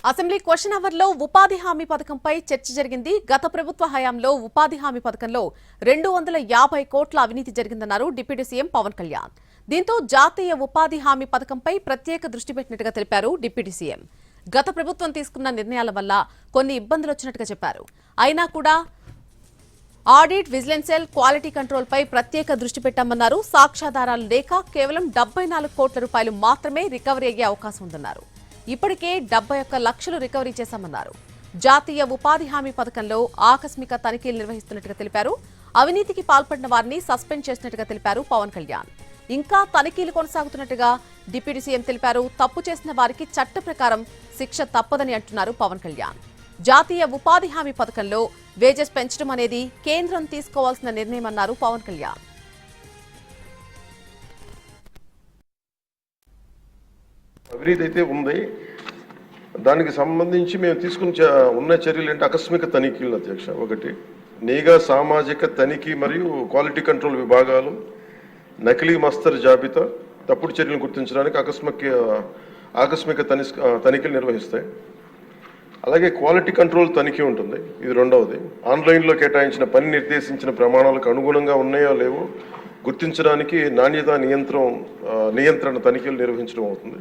Assembly question hour లో ఉపాధి హామీ పథకంపై చర్చ జరిగింది. గత ప్రభుత్వ హయాంలో ఉపాధి హామీ పథకంలో 250 కోట్ల అవినీతి జరిగిందన్నారు డిప్యూటీ సీఎం పవన్ కళ్యాణ్. దీంతో జాతీయ ఉపాధి హామీ పథకంపై ప్రత్యేక దృష్టి పెట్టినట్టుగా తెలిపారు డిప్యూటీ సీఎం. గత ప్రభుత్వం తీసుకున్న నిర్ణయాల వల్ల కొన్ని ఇబ్బందులు వచ్చినట్టుగా చెప్పారు. అయినా కూడా audit, vigilance cell, quality control పై ప్రత్యేక దృష్టి పెట్టామన్నారు. సాక్ష్యాధారాలు లేక కేవలం 74 కోట్ల రూపాయలు మాత్రమే రికవరీ అయ్యే అవకాశం ఉందన్నారు. ఇప్పటికే 71 లక్షలు రికవరీ చేశామన్నారు. జాతీయ ఉపాధి హామీ పథకంలో ఆకస్మిక తనిఖీలు నిర్వహిస్తున్నట్టుగా తెలిపారు. అవినీతికి పాల్పడిన వారిని సస్పెండ్ చేసినట్టుగా తెలిపారు పవన్ కళ్యాణ్. ఇంకా తనిఖీలు కొనసాగుతున్నట్టుగా డిప్యూటీ సీఎం తెలిపారు. తప్పు చేసిన వారికి చట్ట ప్రకారం శిక్ష తప్పదని అంటున్నారు పవన్ కళ్యాణ్. జాతీయ ఉపాధి హామీ పథకంలో వేజెస్ పెంచడం అనేది కేంద్రం తీసుకోవాల్సిన నిర్ణయమన్నారు పవన్ కళ్యాణ్. అవినీతి అయితే ఉంది. దానికి సంబంధించి మేము తీసుకున్న ఉన్న చర్యలు ఏంటి? ఆకస్మిక తనిఖీలు అధ్యక్ష. ఒకటి, నిఘా, సామాజిక తనిఖీ మరియు క్వాలిటీ కంట్రోల్ విభాగాలు నకిలీ మస్తరు జాబితా, తప్పుడు చర్యలను గుర్తించడానికి ఆకస్మిక తనిఖీలు నిర్వహిస్తాయి. అలాగే క్వాలిటీ కంట్రోల్ తనిఖీ ఉంటుంది. ఇది రెండవది. ఆన్లైన్లో కేటాయించిన పని నిర్దేశించిన ప్రమాణాలకు అనుగుణంగా ఉన్నాయో లేవో గుర్తించడానికి నాణ్యత నియంత్రణ తనిఖీలు నిర్వహించడం అవుతుంది.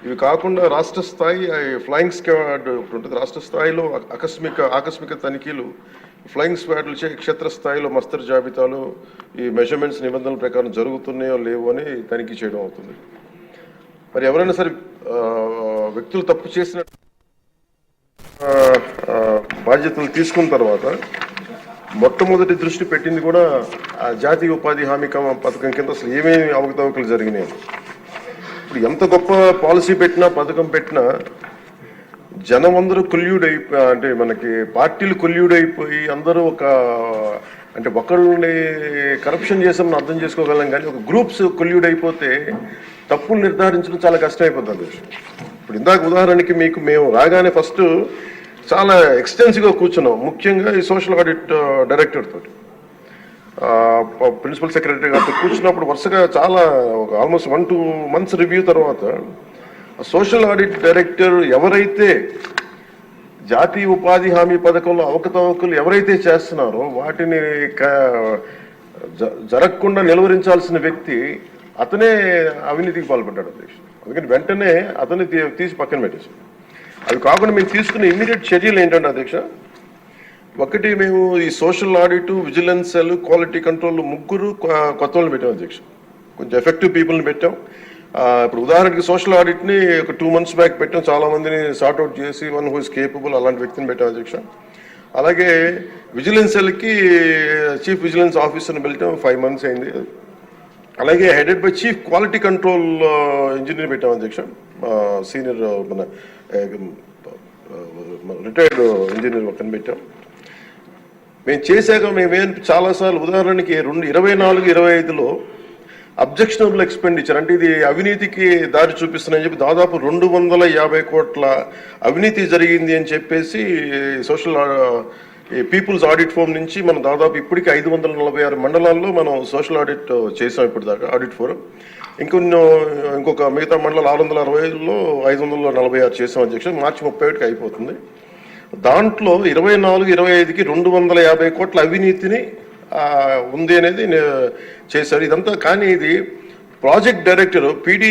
ఇవి కాకుండా రాష్ట్ర స్థాయి ఫ్లయింగ్ స్క్వాడ్ ఉంటుంది. రాష్ట్ర స్థాయిలో ఆకస్మిక తనిఖీలు ఫ్లయింగ్ స్క్వాడ్లచే క్షేత్రస్థాయిలో మస్తరు జాబితాలు ఈ మెజర్మెంట్స్ నిబంధనల ప్రకారం జరుగుతున్నాయో లేవో అని తనిఖీ చేయడం అవుతుంది. మరి ఎవరైనా సరే వ్యక్తులు తప్పు చేసిన బాధ్యతలు తీసుకున్న తర్వాత మొట్టమొదటి దృష్టి పెట్టింది కూడా జాతీయ ఉపాధి హామీ పథకం కింద అసలు ఏమేమి అవకతవకలు జరిగినాయి. ఇప్పుడు ఎంత గొప్ప పాలసీ పెట్టినా, పథకం పెట్టినా జనం అందరూ అంటే మనకి పార్టీలు కొల్యూడైపోయి అందరూ అంటే ఒకళ్ళని కరప్షన్ చేసామని అర్థం చేసుకోగలం, కానీ ఒక గ్రూప్స్ కొల్యూడైపోతే తప్పులు నిర్ధారించడం చాలా కష్టమైపోతుంది. ఇప్పుడు ఇందాక ఉదాహరణకి మేము రాగానే ఫస్ట్ చాలా ఎక్స్టెన్సివ్గా కూర్చున్నాం. ముఖ్యంగా ఈ సోషల్ ఆడిట్ డైరెక్టర్ తోటి, ప్రిన్సిపల్ సెక్రటరీ గారితో కూర్చున్నప్పుడు వరుసగా చాలా ఆల్మోస్ట్ 1-2 months రివ్యూ తర్వాత సోషల్ ఆడిట్ డైరెక్టర్ ఎవరైతే జాతీయ ఉపాధి హామీ పథకంలో అవకతవకలు ఎవరైతే చేస్తున్నారో వాటిని జరగకుండా నిలువరించాల్సిన వ్యక్తి అతనే అవినీతికి పాల్పడ్డాడు అధ్యక్ష. అందుకని వెంటనే అతన్ని తీసి పక్కన పెట్టేసి, అవి కాకుండా మేము తీసుకున్న ఇమ్మీడియట్ చర్యలు ఏంటంటే అధ్యక్ష, ఒకటి, మేము ఈ social audit, vigilance cell, quality control 3 కొత్త వాళ్ళని పెట్టాం అధ్యక్ష. కొంచెం ఎఫెక్టివ్ పీపుల్ని పెట్టాం. ఇప్పుడు ఉదాహరణకి సోషల్ ఆడిట్ని ఒక 2 months బ్యాక్ పెట్టాం. చాలా మందిని సార్ట్అవుట్ చేసి వన్ హూ ఇస్ కేపబుల్ అలాంటి వ్యక్తిని పెట్టాం అధ్యక్ష. అలాగే విజిలెన్స్ సెల్కి చీఫ్ విజిలెన్స్ ఆఫీసర్ని పెట్టాం. 5 months అయింది. అలాగే headed by chief quality control engineer పెట్టాం అధ్యక్ష. సీనియర్ మన రిటైర్డ్ ఇంజనీర్ ఒకరిని పెట్టాం. మేము చేశాక మేమేం చాలాసార్లు ఉదాహరణకి 2024-25లో అబ్జెక్షనబుల్ ఎక్స్పెండిచర్, అంటే ఇది అవినీతికి దారి చూపిస్తుందని చెప్పి దాదాపు 250 కోట్ల అవినీతి జరిగింది అని చెప్పేసి సోషల్ పీపుల్స్ ఆడిట్ ఫోరం నుంచి మనం దాదాపు ఇప్పటికీ 546 మండలాల్లో మనం సోషల్ ఆడిట్ చేసాం. ఇప్పటిదాకా ఆడిట్ ఫోరం ఇంకొక మిగతా మండలాలు 665లో 546 చేసాం అధ్యక్ష. మార్చి 31కి అయిపోతుంది. దాంట్లో 24-25కి 250 కోట్ల అవినీతిని ఉంది అనేది చేశారు. ఇదంతా కానీ ఇది ప్రాజెక్ట్ డైరెక్టర్ పీడీ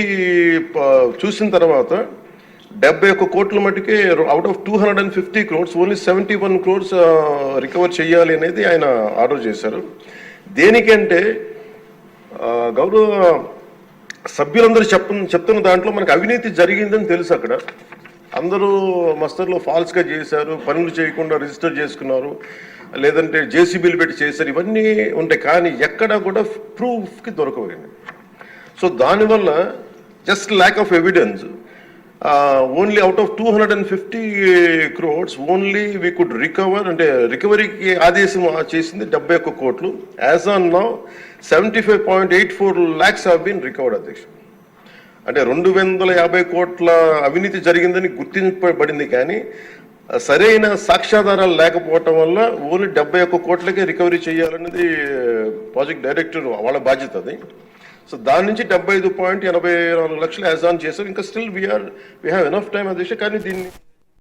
చూసిన తర్వాత 71 కోట్ల మటుకే out of 250 crores only 71 crores recover చేయాలి అనేది ఆయన ఆర్డర్ చేశారు. దేనికంటే గౌరవ సభ్యులందరూ చెప్తున్న దాంట్లో మనకు అవినీతి జరిగిందని తెలుసు. అక్కడ అందరూ మస్తర్లో ఫాల్స్గా చేశారు, పనులు చేయకుండా రిజిస్టర్ చేసుకున్నారు, లేదంటే జేసీబీలు పెట్టి చేశారు, ఇవన్నీ ఉంటాయి. కానీ ఎక్కడా కూడా ప్రూఫ్కి దొరకవండి. సో దానివల్ల just lack of evidence, only out of 250 crores only we could recover, అంటే రికవరీకి ఆదేశం చేసింది 71 కోట్లు. As on now 75.84 lakhs have been recovered అధ్యక్ష. అంటే 250 కోట్ల అవినీతి జరిగిందని గుర్తింపబడింది, కానీ సరైన సాక్ష్యాధారాలు లేకపోవటం వల్ల ఓన్లీ 71 కోట్లకే రికవరీ చేయాలనేది ప్రాజెక్ట్ డైరెక్టర్ వాళ్ళ బాధ్యత అది. సో దాని నుంచి 75.84 లక్షలు యాజ్ ఆన్ చేశారు. ఇంకా still we have enough time అధ్యక్ష. కానీ దీన్ని